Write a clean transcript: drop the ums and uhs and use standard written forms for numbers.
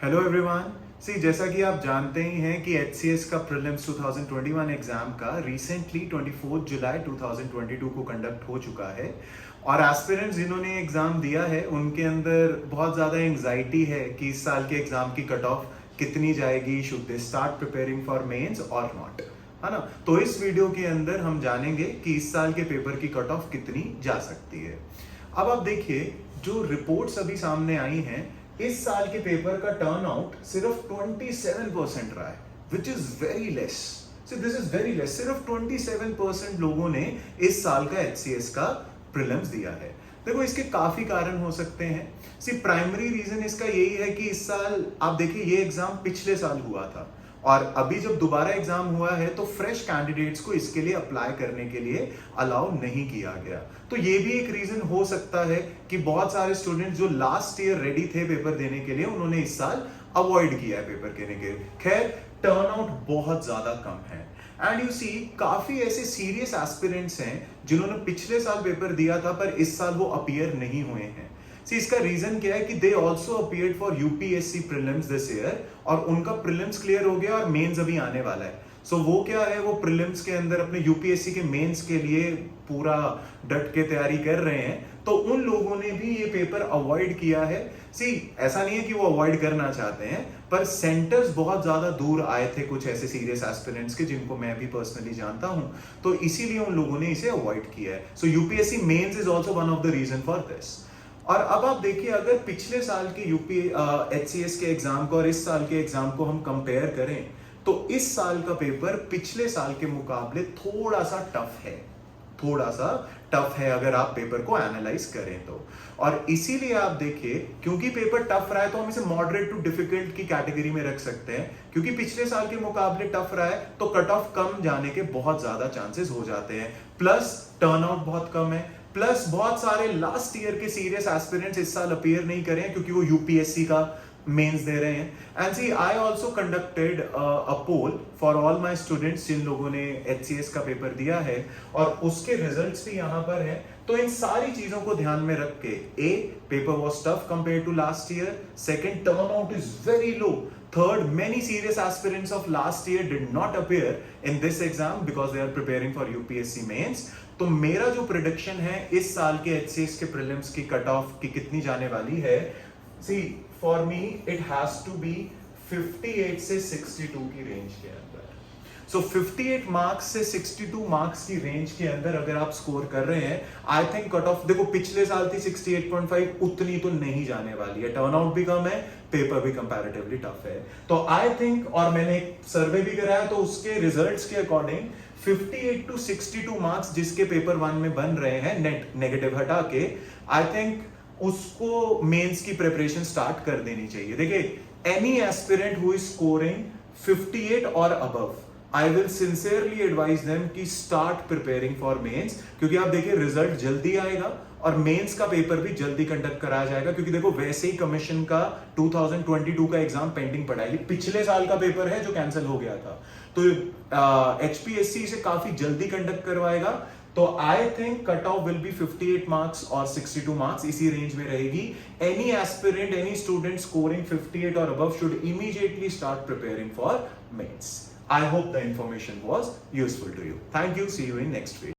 Hello everyone. जैसा कि आप जानते ही हैं कि एचसीएस का प्रीलिम्स 2021 एग्जाम का रिसेंटली 24 जुलाई 2022 को कंडक्ट हो चुका है और एस्पिरेंट्स जिन्होंने एग्जाम दिया है उनके अंदर बहुत ज़्यादा एंग्जाइटी है कि इस साल के एग्जाम की कट ऑफ कितनी जाएगी, should they start preparing for mains और नॉट, है ना। तो इस वीडियो के अंदर हम जानेंगे कि इस साल के पेपर की कट ऑफ कितनी जा सकती है। अब आप देखिए, जो रिपोर्ट्स अभी सामने आई हैं, इस साल के पेपर का टर्नआउट सिर्फ 27% रहा है, which is very less. This is very less. सिर्फ 27% लोगों ने इस साल का एचसीएस का प्रीलिम्स दिया है। देखो, इसके काफी कारण हो सकते हैं। प्राइमरी रीजन इसका यही है कि इस साल आप देखिए, ये एग्जाम पिछले साल हुआ था और अभी जब दोबारा एग्जाम हुआ है तो फ्रेश कैंडिडेट्स को इसके लिए अप्लाई करने के लिए अलाउ नहीं किया गया। तो ये भी एक रीजन हो सकता है कि बहुत सारे स्टूडेंट जो लास्ट ईयर रेडी थे पेपर देने के लिए, उन्होंने इस साल अवॉइड किया है पेपर देने के लिए। खैर, टर्नआउट बहुत ज्यादा कम है एंड यू सी काफी ऐसे सीरियस एस्पिरेंट्स हैं जिन्होंने पिछले साल पेपर दिया था पर इस साल वो अपीयर नहीं हुए हैं। इसका रीजन क्या है कि they also appeared for UPSC prelims this year और उनका प्रीलिम्स क्लियर हो गया और मेंस अभी आने वाला है। वो क्या है, वो प्रीलिम्स के अंदर अपने यूपीएससी के मेंस के लिए पूरा डट के तैयारी कर रहे हैं। तो उन लोगों ने भी ये पेपर अवॉइड किया है। ऐसा नहीं है कि वो अवॉइड करना चाहते हैं, पर सेंटर्स बहुत ज्यादा दूर आए थे कुछ ऐसे सीरियस एस्पिरेंट्स के जिनको मैं भी पर्सनली जानता हूं, तो इसीलिए उन लोगों ने इसे अवॉइड किया है। So UPSC mains is also one of the reason for this. और अब आप देखिए, अगर पिछले साल के यूपी एचसीएस के एग्जाम को और इस साल के एग्जाम को हम कंपेयर करें तो इस साल का पेपर पिछले साल के मुकाबले थोड़ा सा टफ है अगर आप पेपर को एनालाइज करें तो। और इसीलिए आप देखिए, क्योंकि पेपर टफ रहा है तो हम इसे मॉडरेट टू डिफिकल्ट की कैटेगरी में रख सकते हैं, क्योंकि पिछले साल के मुकाबले टफ रहा है तो कट ऑफ कम जाने के बहुत ज्यादा चांसेस हो जाते हैं। प्लस टर्नआउट बहुत कम है, प्लस बहुत सारे लास्ट ईयर के सीरियस एस्पिरेंट्स इस साल अपीयर नहीं करें क्योंकि वो यूपीएससी का मेंस दे रहे हैं। And I also conducted a poll for all my students जिन लोगों ने एचसीएस का पेपर दिया है और उसके रिजल्ट्स भी यहाँ पर हैं। तो इन सारी चीजों को ध्यान में रख के, paper was tough compare to last year, second turnout is very low, third, many serious aspirants of last year did not appear in this exam because they are preparing for UPSC mains। तो मेरा जो prediction है इस साल के HCS के prelims की cut off की कितनी जाने वाली है, for me it has to be 58 से 62 की रेंज के अंदर। 58 मार्क्स से 62 मार्क्स की रेंज के अंदर अगर आप स्कोर कर रहे हैं, आई थिंक कट ऑफ, देखो पिछले साल थी 68.5, उतनी तो नहीं जाने वाली है। टर्नआउट भी कम है, पेपर भी कंपैरेटिवली टफ है। तो आई थिंक, और मैंने एक सर्वे भी कराया तो उसके रिजल्ट्स के अकॉर्डिंग 58 टू 62 मार्क्स जिसके पेपर 1 में बन रहे हैं नेट नेगेटिव हटा के, आई थिंक उसको मेंस की प्रिपरेशन स्टार्ट कर देनी चाहिए। देखिए, any aspirant who is scoring 58 और above, I will sincerely advise them कि start preparing for mains, क्योंकि आप देखिए रिजल्ट जल्दी आएगा और मेंस का पेपर भी जल्दी कंडक्ट कराया जाएगा। क्योंकि देखो, वैसे ही कमीशन का 2022 का एग्जाम पेंडिंग पड़ा है, पिछले साल का पेपर है जो कैंसिल हो गया था, तो एचपीएससी इसे काफी जल्दी कंडक्ट करवाएगा। तो I think cut off will be 58 marks और 62 मार्क्स, इसी रेंज में रहेगी। Any aspirant, any student scoring 58 और above should immediately start preparing for mains. I hope the information was useful to you. Thank you. See you in next video.